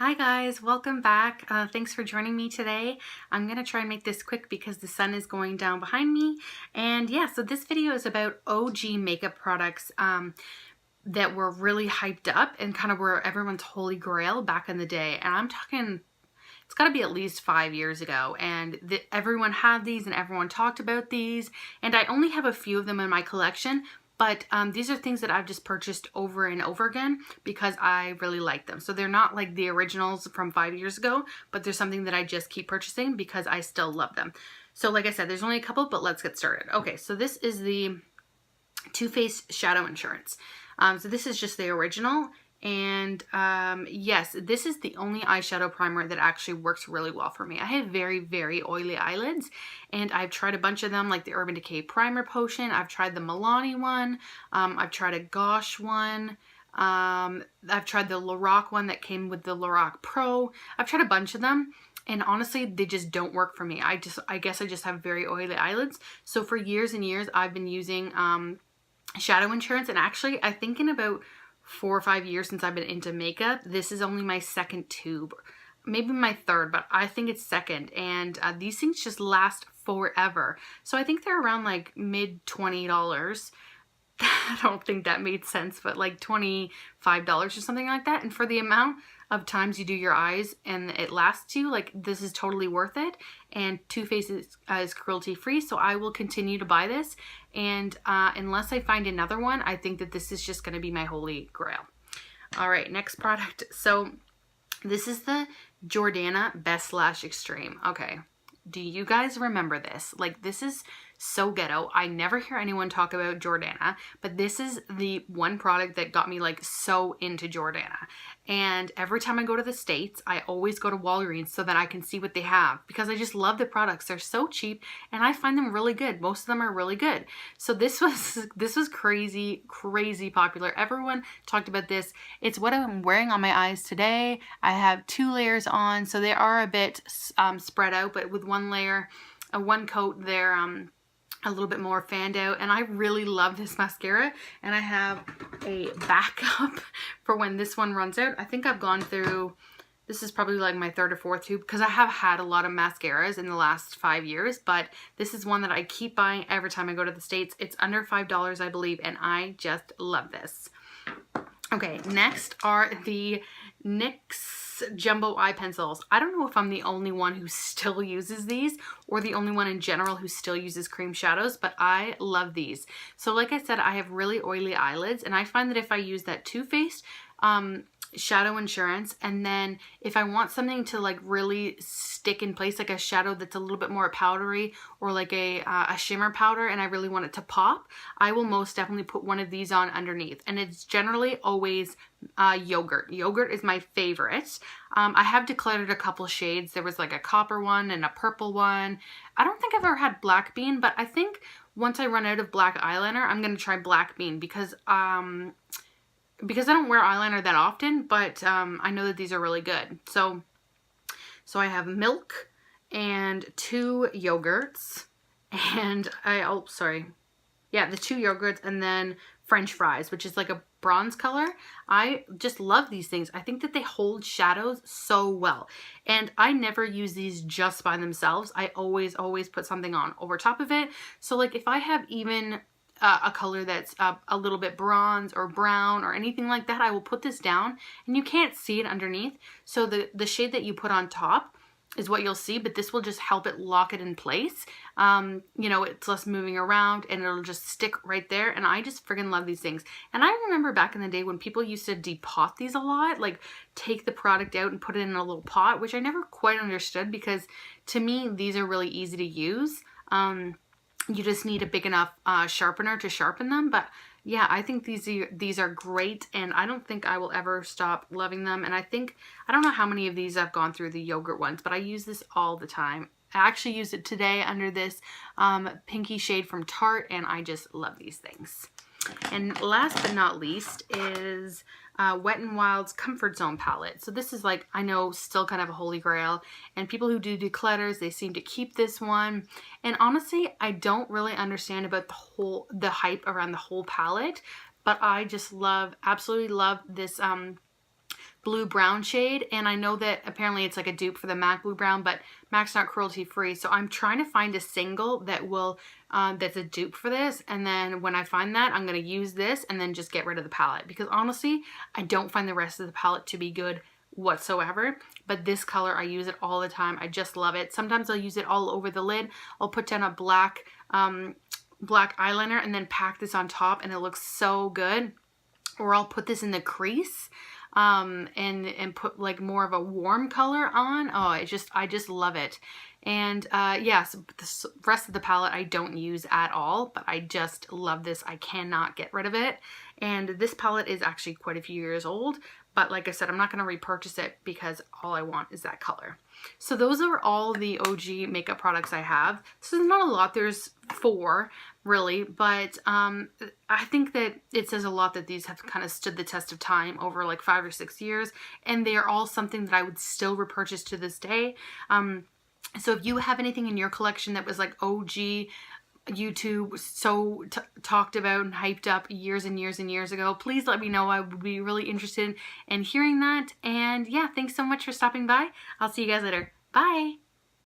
Hi guys, welcome back. Thanks for joining me today. I'm gonna try and make this quick because the sun is going down behind me. And yeah, so this video is about OG makeup products that were really hyped up and kind of were everyone's holy grail back in the day. And I'm talking, it's gotta be at least 5 years ago. And everyone had these and everyone talked about these. And I only have a few of them in my collection. But these are things that I've just purchased over and over again because I really like them. So they're not like the originals from 5 years ago, but there's something that I just keep purchasing because I still love them. So like I said, there's only a couple, but let's get started. Okay, so this is the Too Faced Shadow Insurance. So this is just the original. And yes, this is the only eyeshadow primer that actually works really well for me. I have very, very oily eyelids, and I've tried a bunch of them, like the Urban Decay Primer Potion. I've tried the Milani one. I've tried a Gosh one. I've tried the Lorac one that came with the Lorac Pro. I've tried a bunch of them, and honestly, they just don't work for me. I guess I just have very oily eyelids. So for years and years, I've been using Shadow Insurance, and actually, I think in about 4 or 5 years since I've been into makeup, this is only my second tube, maybe my third, but I think it's second. And these things just last forever. So I think they're around like mid $20. I don't think that made sense, but like $25 or something like that. And for the amount of times you do your eyes and it lasts you, like, this is totally worth it. And Too Faced is cruelty free, so I will continue to buy this. And unless I find another one, I think that this is just going to be my holy grail. All right, next product. So this is the Jordana Best Lash Extreme. Okay, do you guys remember this? Like, this is so ghetto. I never hear anyone talk about Jordana, but this is the one product that got me like so into Jordana. And every time I go to the States, I always go to Walgreens so that I can see what they have because I just love the products. They're so cheap and I find them really good. Most of them are really good. So this was crazy popular. Everyone talked about this. It's what I'm wearing on my eyes today. I have 2 layers on, so they are a bit spread out, but with one layer, one coat, they're a little bit more fanned out, and I really love this mascara, and I have a backup for when this one runs out. I think I've gone through, this is probably like my 3rd or 4th tube because I have had a lot of mascaras in the last 5 years, but this is one that I keep buying every time I go to the States. It's under $5, I believe, and I just love this. Okay, next are the NYX Jumbo Eye Pencils. I don't know if I'm the only one who still uses these or the only one in general who still uses cream shadows, but I love these. So like I said, I have really oily eyelids, and I find that if I use that Too Faced Shadow Insurance, and then if I want something to like really stick in place, like a shadow that's a little bit more powdery or like a shimmer powder, and I really want it to pop, I will most definitely put one of these on underneath. And it's generally always Yogurt. Yogurt is my favorite. I have decluttered a couple shades. There was like a copper one and a purple one. I don't think I've ever had Black Bean, but I think once I run out of black eyeliner, I'm going to try Black Bean because I don't wear eyeliner that often, but I know that these are really good. So I have milk and 2 yogurts, and the 2 yogurts, and then French fries, which is like a bronze color. I just love these things. I think that they hold shadows so well, and I never use these just by themselves. I always put something on over top of it. So like if I have even a color that's a little bit bronze or brown or anything like that, I will put this down and you can't see it underneath. So the shade that you put on top is what you'll see, but this will just help it lock it in place. You know, it's less moving around and it'll just stick right there. And I just friggin' love these things. And I remember back in the day when people used to depot these a lot, like take the product out and put it in a little pot, which I never quite understood because to me, these are really easy to use. You just need a big enough sharpener to sharpen them. But yeah, I think these are great, and I don't think I will ever stop loving them. And I don't know how many of these I've gone through, the yogurt ones, but I use this all the time. I actually used it today under this pinky shade from Tarte, and I just love these things. And last but not least is Wet n Wild's Comfort Zone palette. So this is like, I know, still kind of a holy grail, and people who do declutters, they seem to keep this one. And honestly, I don't really understand about the hype around the whole palette, but I just absolutely love this blue brown shade, and I know that apparently it's like a dupe for the MAC blue brown, but MAC's not cruelty free, so I'm trying to find a single that will that's a dupe for this, and then when I find that, I'm going to use this and then just get rid of the palette, because honestly I don't find the rest of the palette to be good whatsoever. But this color, I use it all the time. I just love it. Sometimes I'll use it all over the lid. I'll put down a black eyeliner and then pack this on top, and it looks so good. Or I'll put this in the crease and put like more of a warm color on. Oh, I just love it. And yeah, so the rest of the palette I don't use at all, but I just love this. I cannot get rid of it. And this palette is actually quite a few years old, but like I said, I'm not going to repurchase it because all I want is that color. So those are all the OG makeup products I have. So there's not a lot. There's 4 really, but I think that it says a lot that these have kind of stood the test of time over like 5 or 6 years, and they are all something that I would still repurchase to this day. So if you have anything in your collection that was like OG YouTube so talked about and hyped up years and years and years ago, please let me know. I would be really interested in hearing that. And yeah, thanks so much for stopping by. I'll see you guys later. Bye.